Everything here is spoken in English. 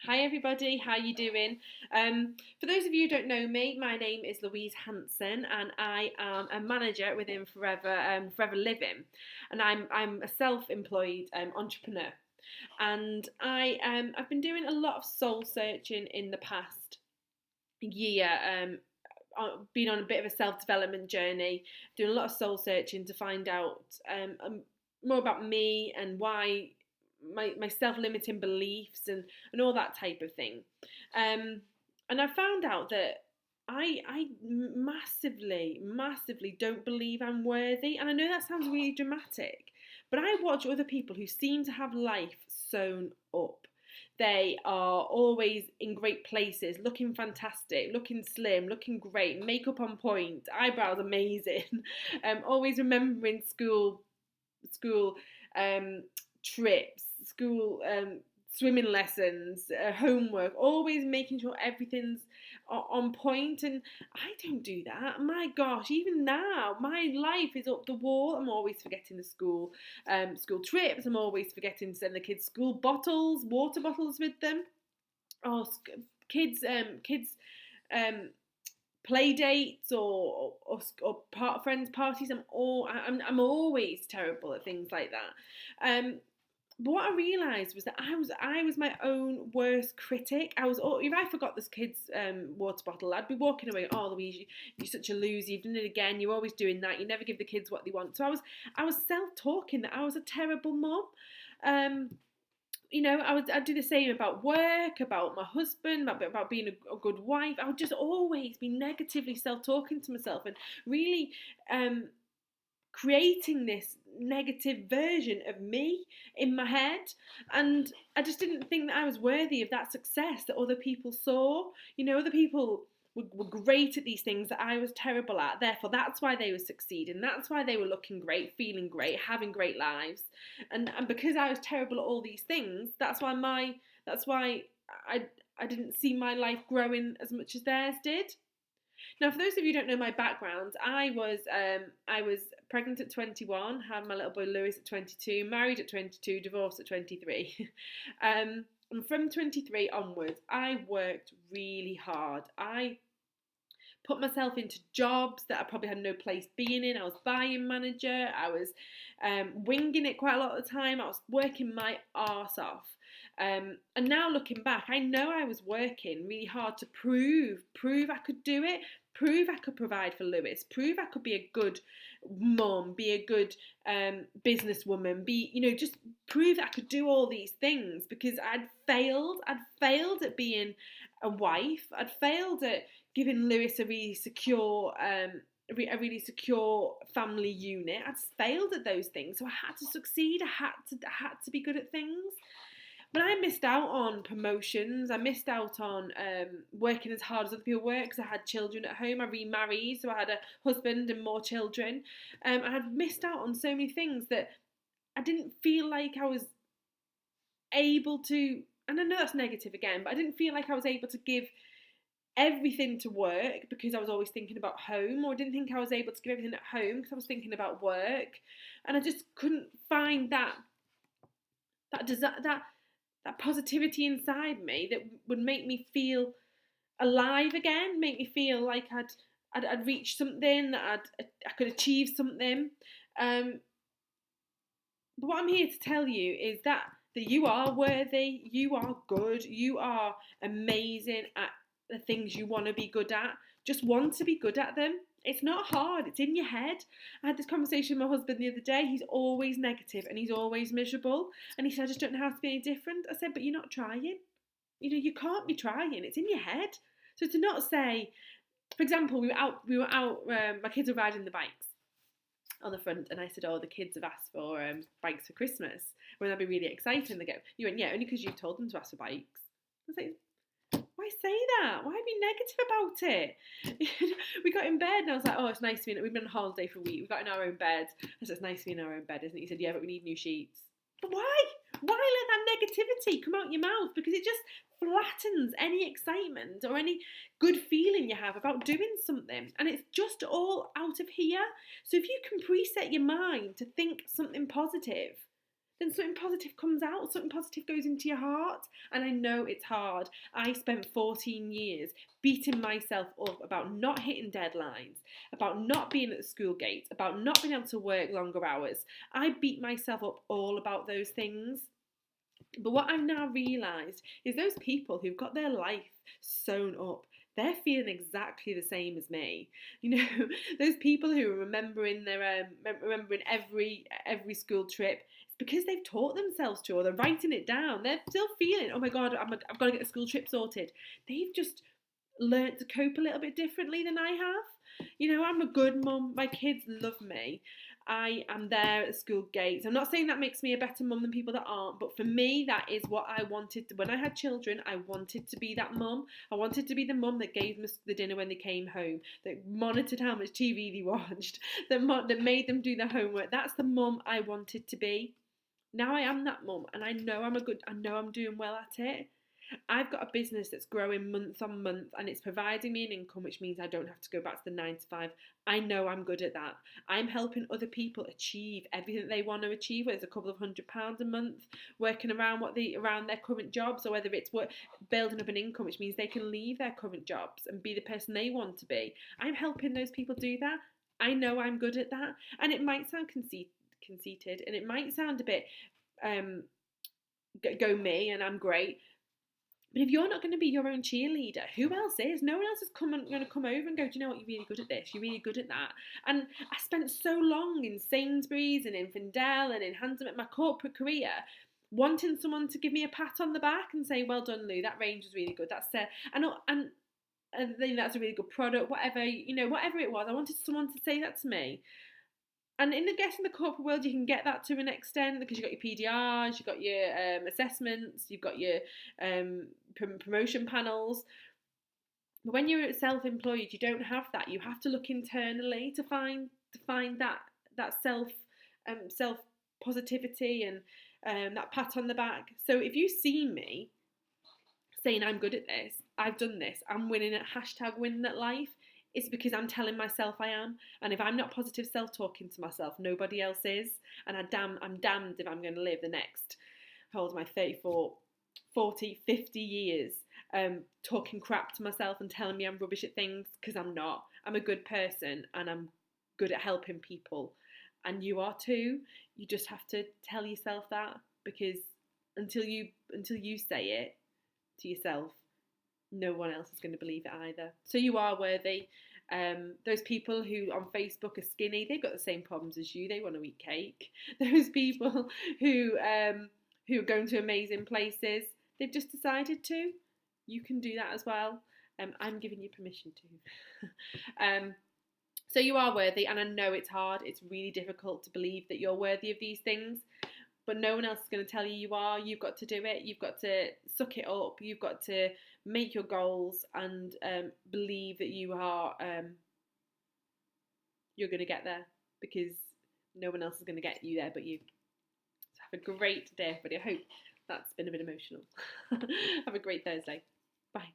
Hi everybody, how you doing? For those of you who don't know me, my name is Louise Hanson, and I am a manager within Forever Living, and I'm a self-employed entrepreneur, and I've been doing a lot of soul searching in the past year. Been on a bit of a self-development journey, doing a lot of soul searching to find out more about me and why my self-limiting beliefs and all that type of thing. And I found out that I massively don't believe I'm worthy. And I know that sounds really dramatic, but I watch other people who seem to have life sewn up. They are always in great places, looking fantastic, looking slim, looking great, makeup on point, eyebrows amazing, always remembering school um, trips, school swimming lessons, homework, always making sure everything's on point. And I don't do that. My gosh, even now, my life is up the wall. I'm always forgetting the school trips. I'm always forgetting to send the kids school bottles, water bottles with them. Oh, kids um, play dates or friends parties. I'm always terrible at things like that. But what I realised was that I was my own worst critic. If I forgot this kid's water bottle, I'd be walking away. Oh, Louise, you're such a loser. You've done it again. You're always doing that. You never give the kids what they want. So I was self-talking that I was a terrible mom. Um, I'd do the same about work, about my husband, about being a good wife. I would just always be negatively self-talking to myself and really um, creating this negative version of me in my head. And I just didn't think that I was worthy of that success that other people saw. Other people were great at these things that I was terrible at. Therefore, that's why they were succeeding. That's why they were looking great, feeling great, having great lives. And because I was terrible at all these things, that's why I I didn't see my life growing as much as theirs did. Now, for those of you who don't know my background, I was pregnant at 21, had my little boy Lewis at 22, married at 22, divorced at 23. And from 23 onwards, I worked really hard. I put myself into jobs that I probably had no place being in. I was buying manager. I was winging it quite a lot of the time. I was working my arse off. And now looking back, I know I was working really hard to prove I could do it, prove I could provide for Lewis, prove I could be a good mum, be a good businesswoman, just prove that I could do all these things because I'd failed. I'd failed at being a wife. I'd failed at giving Lewis a really secure family unit. I'd failed at those things, so I had to succeed. I had to be good at things. But I missed out on promotions. I missed out on working as hard as other people work because I had children at home. I remarried, so I had a husband and more children. I had missed out on so many things that I didn't feel like I was able to. And I know that's negative again, but I didn't feel like I was able to give everything to work because I was always thinking about home, or I didn't think I was able to give everything at home because I was thinking about work, and I just couldn't find that positivity inside me that would make me feel alive again, make me feel like I'd reached something, that I could achieve something. Um, but what I'm here to tell you is that you are worthy, you are good, you are amazing at the things you want to be good at. Just want to be good at them. It's not hard, it's in your head. I had this conversation with my husband the other day. He's always negative and he's always miserable. And he said, I just don't know how to be any different. I said, but you're not trying. You can't be trying. It's in your head. So to not say, for example, we were out, my kids were riding the bikes on the front, and I said, "Oh, the kids have asked for bikes for Christmas. Won't that be really exciting?" They go, "You went, yeah, only because you told them to ask for bikes." I was like, "Why say that? Why be negative about it?" We got in bed, and I was like, "Oh, it's nice to be in." We've been on holiday for a week. We got in our own bed. I said, "It's nice to be in our own bed, isn't it?" He said, "Yeah, but we need new sheets." But why? Why let that negativity come out your mouth? Because it just flattens any excitement or any good feeling you have about doing something. And it's just all out of here. So if you can preset your mind to think something positive, then something positive comes out, something positive goes into your heart. And I know it's hard. I spent 14 years beating myself up about not hitting deadlines, about not being at the school gates, about not being able to work longer hours. I beat myself up all about those things. But what I've now realised is those people who've got their life sewn up, they're feeling exactly the same as me. You know, those people who are remembering remembering every school trip. It's because they've taught themselves to, or they're writing it down. They're still feeling, oh my God, I've got to get the school trip sorted. They've just learnt to cope a little bit differently than I have. You know, I'm a good mum. My kids love me. I am there at the school gates. I'm not saying that makes me a better mum than people that aren't, but for me, that is what I wanted. When I had children, I wanted to be that mum. I wanted to be the mum that gave them the dinner when they came home, that monitored how much TV they watched, that made them do their homework. That's the mum I wanted to be. Now I am that mum, and I know I'm doing well at it. I've got a business that's growing month on month and it's providing me an income, which means I don't have to go back to the 9 to 5. I know I'm good at that. I'm helping other people achieve everything they want to achieve, whether it's a couple of £100 a month, working around around their current jobs, or whether it's building up an income, which means they can leave their current jobs and be the person they want to be. I'm helping those people do that. I know I'm good at that. And it might sound conceited and it might sound a bit go me and I'm great. But if you're not going to be your own cheerleader, who else is? No one else is going to come over and go, do you know what, you're really good at this, you're really good at that. And I spent so long in Sainsbury's and in Findel and in Handsome at my corporate career wanting someone to give me a pat on the back and say, well done, Lou, that range was really good. That's and I think that's a really good product, whatever it was. I wanted someone to say that to me. And in the corporate world, you can get that to an extent because you've got your PDRs, you've got your assessments, you've got your promotion panels. But when you're self-employed, you don't have that. You have to look internally to find that self positivity and that pat on the back. So if you see me saying I'm good at this, I've done this, I'm winning at #winning at life, it's because I'm telling myself I am. And if I'm not positive self-talking to myself, nobody else is. And I'm damned if I'm going to live the next, how old am I, 34, 40, 50 years talking crap to myself and telling me I'm rubbish at things, because I'm not. I'm a good person and I'm good at helping people. And you are too. You just have to tell yourself that, because until you say it to yourself, no one else is going to believe it either. So you are worthy. Those people who on Facebook are skinny, they've got the same problems as you. They want to eat cake. Those people who are going to amazing places, they've just decided to. You can do that as well. I'm giving you permission to. So you are worthy, and I know it's hard. It's really difficult to believe that you're worthy of these things. But no one else is going to tell you you are. You've got to do it. You've got to suck it up. You've got to make your goals and believe that you're going to get there, because no one else is going to get you there but you. So have a great day, everybody. I hope that's been a bit emotional. Have a great Thursday. Bye.